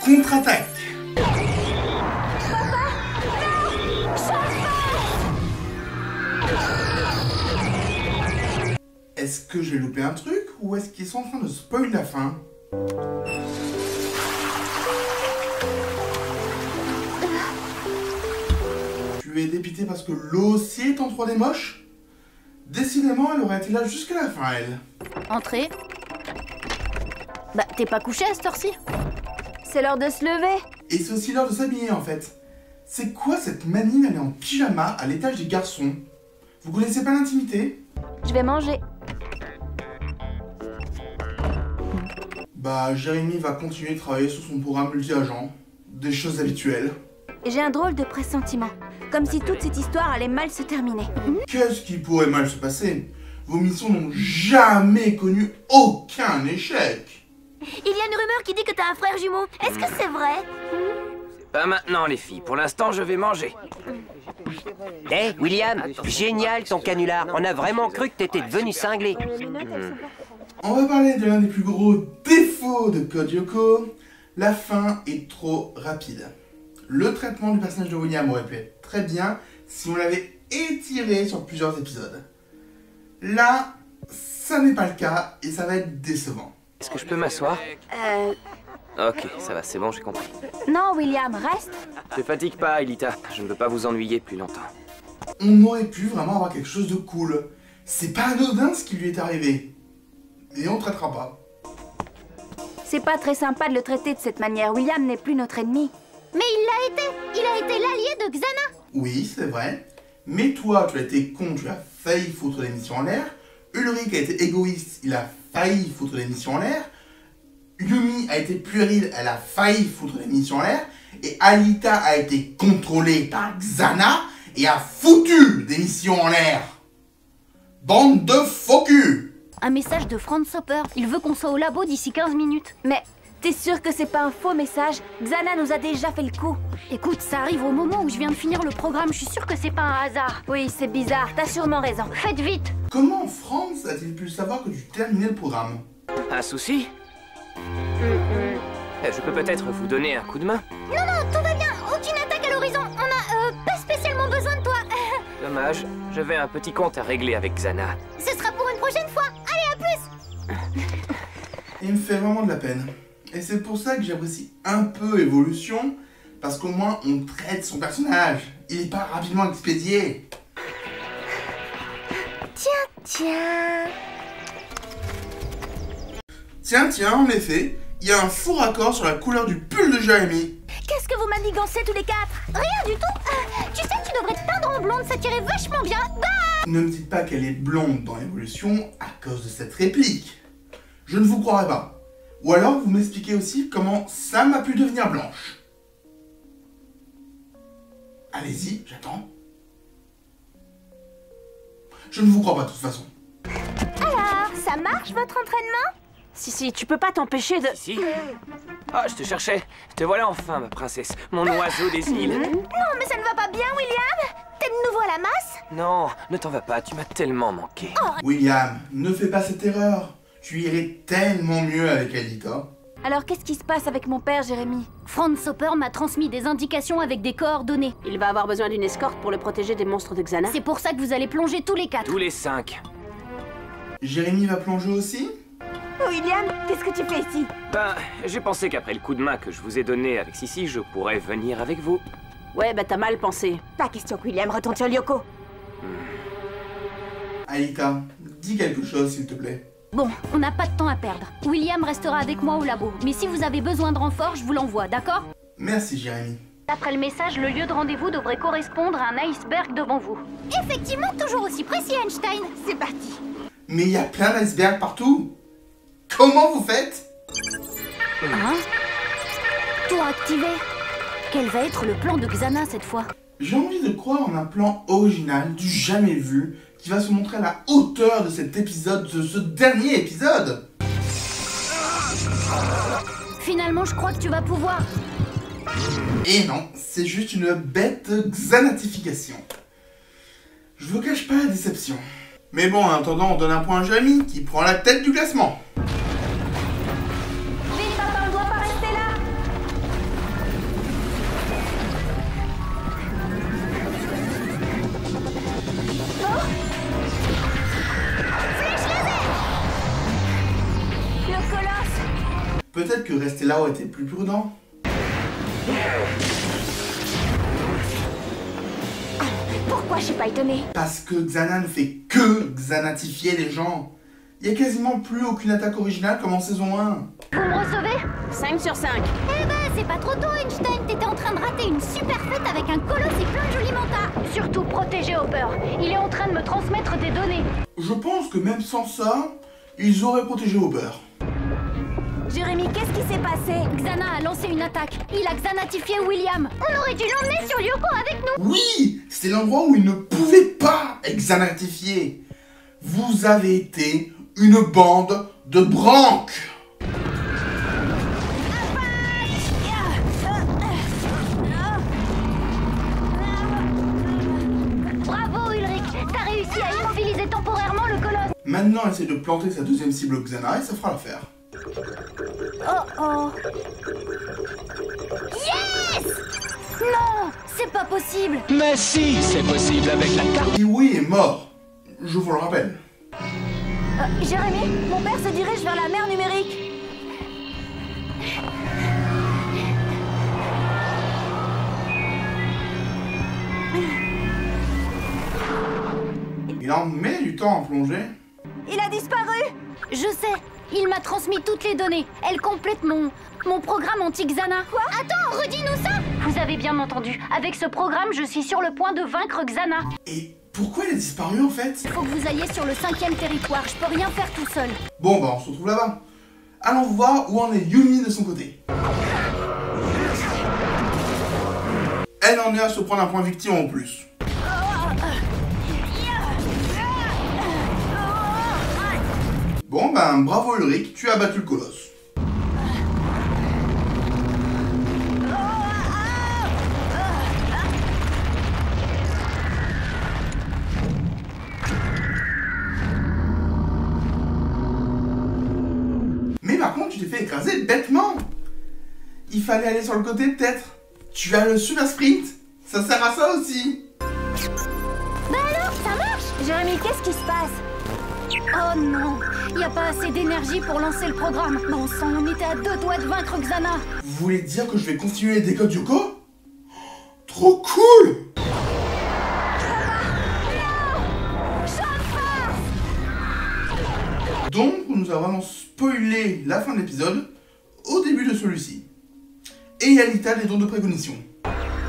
contre-attaque. Est-ce que j'ai loupé un truc ou est-ce qu'ils sont en train de spoil la fin? Tu es dépité parce que l'eau aussi est en 3D moche? Décidément, elle aurait été là jusqu'à la fin, elle. Entrez. Bah, t'es pas couché à cette heure-ci? C'est l'heure de se lever. Et c'est aussi l'heure de s'habiller, en fait. C'est quoi cette manie d'aller en pyjama à l'étage des garçons? Vous connaissez pas l'intimité? Je vais manger. Bah, Jérémy va continuer de travailler sur son programme multi-agent. Des choses habituelles. Et j'ai un drôle de pressentiment. Comme si toute cette histoire allait mal se terminer. Qu'est-ce qui pourrait mal se passer? Vos missions n'ont jamais connu aucun échec. Il y a une rumeur qui dit que t'as un frère jumeau. Est-ce que c'est vrai? Pas maintenant, les filles. Pour l'instant, je vais manger. Hé, William, génial ton canular. On a vraiment cru que t'étais devenu cinglé. On va parler de l'un des plus gros défauts de Code Lyoko. La fin est trop rapide. Le traitement du personnage de William aurait pu être très bien si on l'avait étiré sur plusieurs épisodes. Là, ça n'est pas le cas et ça va être décevant. Est-ce que je peux m'asseoir? Ok, ça va, c'est bon, j'ai compris. Non, William, reste. Ne fatigue pas, Elita. Je ne veux pas vous ennuyer plus longtemps. On aurait pu vraiment avoir quelque chose de cool. C'est pas anodin ce qui lui est arrivé. Et on ne traitera pas. C'est pas très sympa de le traiter de cette manière. William n'est plus notre ennemi. Mais il l'a été. Il a été l'allié de Xana. Oui, c'est vrai. Mais toi, tu as été con, tu as failli foutre l'émission en l'air. Ulrich a été égoïste, il a failli foutre l'émission en l'air. Yumi a été puérile, elle a failli foutre l'émission en l'air. Et Alita a été contrôlée par Xana et a foutu l'émission en l'air. Bande de faux culs. Un message de Franz Hopper. Il veut qu'on soit au labo d'ici 15 minutes. Mais t'es sûr que c'est pas un faux message? Xana nous a déjà fait le coup. Écoute, ça arrive au moment où je viens de finir le programme. Je suis sûre que c'est pas un hasard. Oui, c'est bizarre. T'as sûrement raison. Faites vite. Comment Franz a-t-il pu savoir que tu terminais le programme? Un souci? Je peux peut-être vous donner un coup de main? Non, non, tout va bien. Aucune attaque à l'horizon. On a pas spécialement besoin de toi. Dommage, j'avais un petit compte à régler avec Xana. Ce sera pour une prochaine fois. Allez, à plus. Il me fait vraiment de la peine. Et c'est pour ça que j'apprécie un peu Evolution, parce qu'au moins on traite son personnage. Il n'est pas rapidement expédié. Tiens. Tiens, en effet, il y a un faux raccord sur la couleur du pull de Jérémy. Qu'est-ce que vous manigancez tous les quatre? Rien du tout. Tu sais que tu devrais te peindre en blonde, ça tirait vachement bien. Bah. Ne me dites pas qu'elle est blonde dans Evolution à cause de cette réplique. Je ne vous croirais pas. Ou alors vous m'expliquez aussi comment Sam a pu devenir blanche. Allez-y, j'attends. Je ne vous crois pas de toute façon. Alors, ça marche votre entraînement? Si, tu peux pas t'empêcher de... Si. Ah, je te cherchais. Te voilà enfin, ma princesse. Mon oiseau des îles. Non, mais ça ne va pas bien, William. T'es de nouveau à la masse? Non, ne t'en va pas, tu m'as tellement manqué. William, ne fais pas cette erreur. Tu irais tellement mieux avec Alita. Alors, qu'est-ce qui se passe avec mon père, Jérémy? Franz Hopper m'a transmis des indications avec des coordonnées. Il va avoir besoin d'une escorte pour le protéger des monstres de Xana. C'est pour ça que vous allez plonger tous les quatre. Tous les 5. Jérémy va plonger aussi? William, qu'est-ce que tu fais ici? Ben, j'ai pensé qu'après le coup de main que je vous ai donné avec Sissi, je pourrais venir avec vous. Ouais, bah t'as mal pensé. Pas question que William retourne sur Lyoko. Alita, dis quelque chose s'il te plaît. Bon, on n'a pas de temps à perdre. William restera avec moi au labo. Mais si vous avez besoin de renfort, je vous l'envoie, d'accord? Merci Jérémy. D'après le message, le lieu de rendez-vous devrait correspondre à un iceberg devant vous. Effectivement, toujours aussi précis, Einstein. C'est parti. Mais il y a plein d'icebergs partout. Comment vous faites? Hein? Tout activé. Quel va être le plan de Xana cette fois? J'ai envie de croire en un plan original, du jamais vu, qui va se montrer à la hauteur de cet épisode, de ce dernier épisode. Finalement, je crois que tu vas pouvoir. Et non, c'est juste une bête xanatification. Je vous cache pas la déception. Mais bon, en attendant, on donne un point à Jérémy, qui prend la tête du classement. Vite, papa, on doit pas rester là. que rester là aurait été plus prudent. Pourquoi je suis pas étonnée? Parce que Xana ne fait que xanatifier les gens. Il y a quasiment plus aucune attaque originale comme en saison 1. Vous me recevez? 5 sur 5. Eh ben, c'est pas trop tôt, Einstein. T'étais en train de rater une super fête avec un colosse et plein de jolis mantas. Surtout protégez Hopper. Il est en train de me transmettre des données. Je pense que même sans ça, ils auraient protégé Hopper. Jérémy, qu'est-ce qui s'est passé? Xana a lancé une attaque. Il a xanatifié William. On aurait dû l'emmener sur Yoko avec nous. Oui, c'était l'endroit où il ne pouvait pas être xanatifié. Vous avez été une bande de branques. Bravo Ulrich, t'as réussi à immobiliser temporairement le colosse. Maintenant, essaie de planter sa deuxième cible Xana et ça fera l'affaire. Oh oh. Yes! Non, c'est pas possible. Mais si, c'est possible avec la carte. Kiwi est mort. Je vous le rappelle. Jérémy, mon père se dirige vers la mer numérique. Il en met du temps à plonger. Il a disparu. Je sais, il m'a transmis toutes les données. Elle complète mon programme anti-Xana. Quoi? Attends, redis-nous ça. Vous avez bien entendu. Avec ce programme, je suis sur le point de vaincre Xana. Et pourquoi il a disparu en fait? Il faut que vous alliez sur le 5e territoire. Je peux rien faire tout seul. Bon bah on se retrouve là-bas. Allons voir où en est Yumi de son côté. Elle en est à se prendre un point victime en plus. Bon ben bravo Ulrich, tu as battu le colosse. Mais par contre tu t'es fait écraser bêtement. Il fallait aller sur le côté peut-être. Tu as le super sprint, ça sert à ça aussi. Bah alors, ça marche. Jérémy, qu'est-ce qui se passe? Oh non, il n'y a pas assez d'énergie pour lancer le programme. Bon sang, on était à 2 doigts de vaincre Xana. Vous voulez dire que je vais continuer les décodes Yoko? Trop cool! Donc, on nous a vraiment spoilé la fin de l'épisode au début de celui-ci. Et Alita les dons de précognition.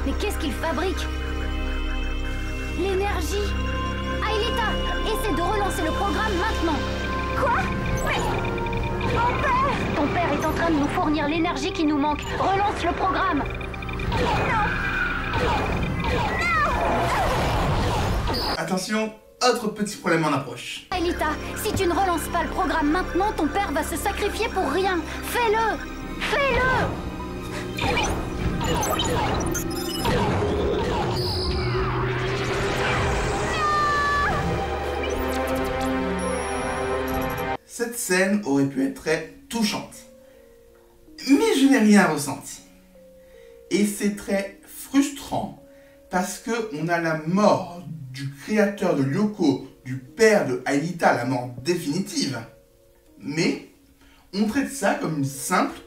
Mais qu'est-ce qu'il fabrique? L'énergie. Aelita, essaie de relancer le programme maintenant. Quoi? Mais... Mon père! Ton père est en train de nous fournir l'énergie qui nous manque. Relance le programme. Non! Attention, autre petit problème en approche. Aelita, si tu ne relances pas le programme maintenant, ton père va se sacrifier pour rien. Fais-le! Fais-le! Cette scène aurait pu être très touchante. Mais je n'ai rien ressenti. Et c'est très frustrant parce que on a la mort du créateur de Yoko, du père de Aelita, la mort définitive. Mais on traite ça comme une simple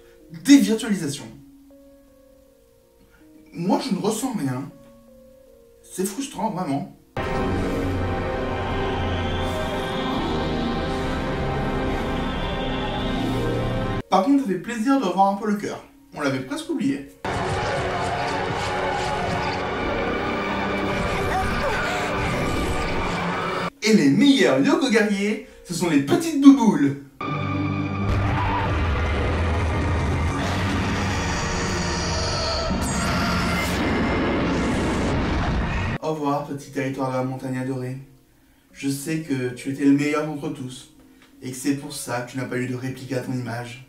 dévirtualisation. Moi je ne ressens rien. C'est frustrant vraiment. Par contre, ça fait plaisir de revoir un peu le cœur. On l'avait presque oublié. Et les meilleurs Yoko guerriers, ce sont les petites bouboules. Au revoir, petit territoire de la montagne adorée. Je sais que tu étais le meilleur d'entre tous, et que c'est pour ça que tu n'as pas eu de réplique à ton image.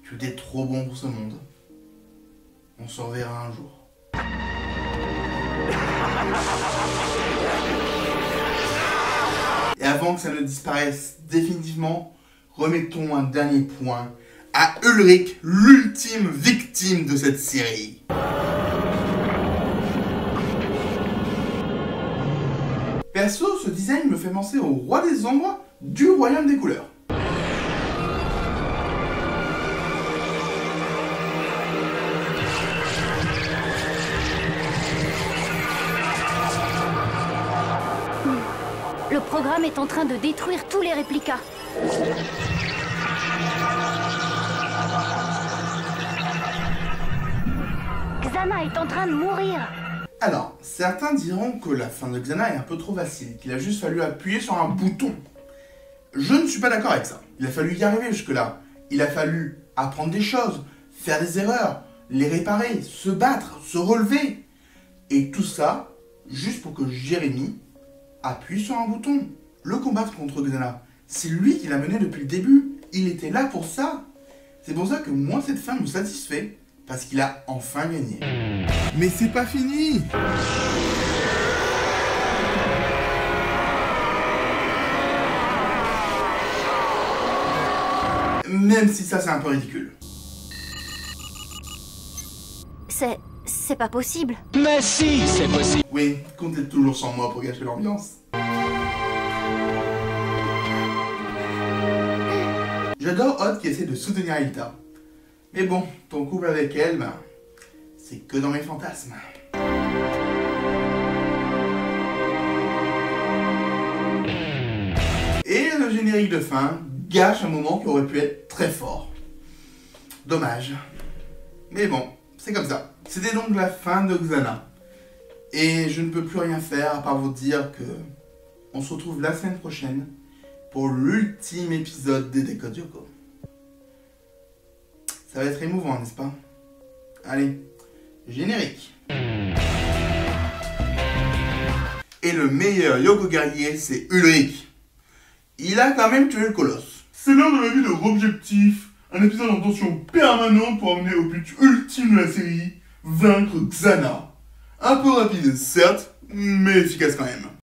Tu étais trop bon pour ce monde. On se reverra un jour. Et avant que ça ne disparaisse définitivement, remettons un dernier point à Ulrich, l'ultime victime de cette série. Perso, ce design me fait penser au roi des ombres du royaume des couleurs. programme est en train de détruire tous les réplicas. Xana est en train de mourir. Alors, certains diront que la fin de Xana est un peu trop facile, qu'il a juste fallu appuyer sur un bouton. Je ne suis pas d'accord avec ça. Il a fallu y arriver jusque-là. Il a fallu apprendre des choses, faire des erreurs, les réparer, se battre, se relever. Et tout ça, juste pour que Jérémy appuie sur un bouton. Le combat contre Xana, c'est lui qui l'a mené depuis le début. Il était là pour ça. C'est pour ça que moi, cette fin me satisfait, parce qu'il a enfin gagné. Mais c'est pas fini! Même si ça, c'est un peu ridicule. C'est pas possible. Mais si, c'est possible. Oui, comptez toujours sans moi pour gâcher l'ambiance. J'adore Odd qui essaie de soutenir Aelita. Mais bon, ton couple avec elle, ben, c'est que dans mes fantasmes. Et le générique de fin gâche un moment qui aurait pu être très fort. Dommage. Mais bon, c'est comme ça. C'était donc la fin de Xana. Et je ne peux plus rien faire à part vous dire que on se retrouve la semaine prochaine pour l'ultime épisode des Décodes Yoko. Ça va être émouvant, n'est-ce pas? Allez, générique. Et le meilleur Yoko guerrier, c'est Ulrich. Il a quand même tué le colosse. C'est l'heure de la vie de Objectif, un épisode en tension permanente pour amener au but ultime de la série, vaincre Xana. Un peu rapide certes, mais efficace quand même.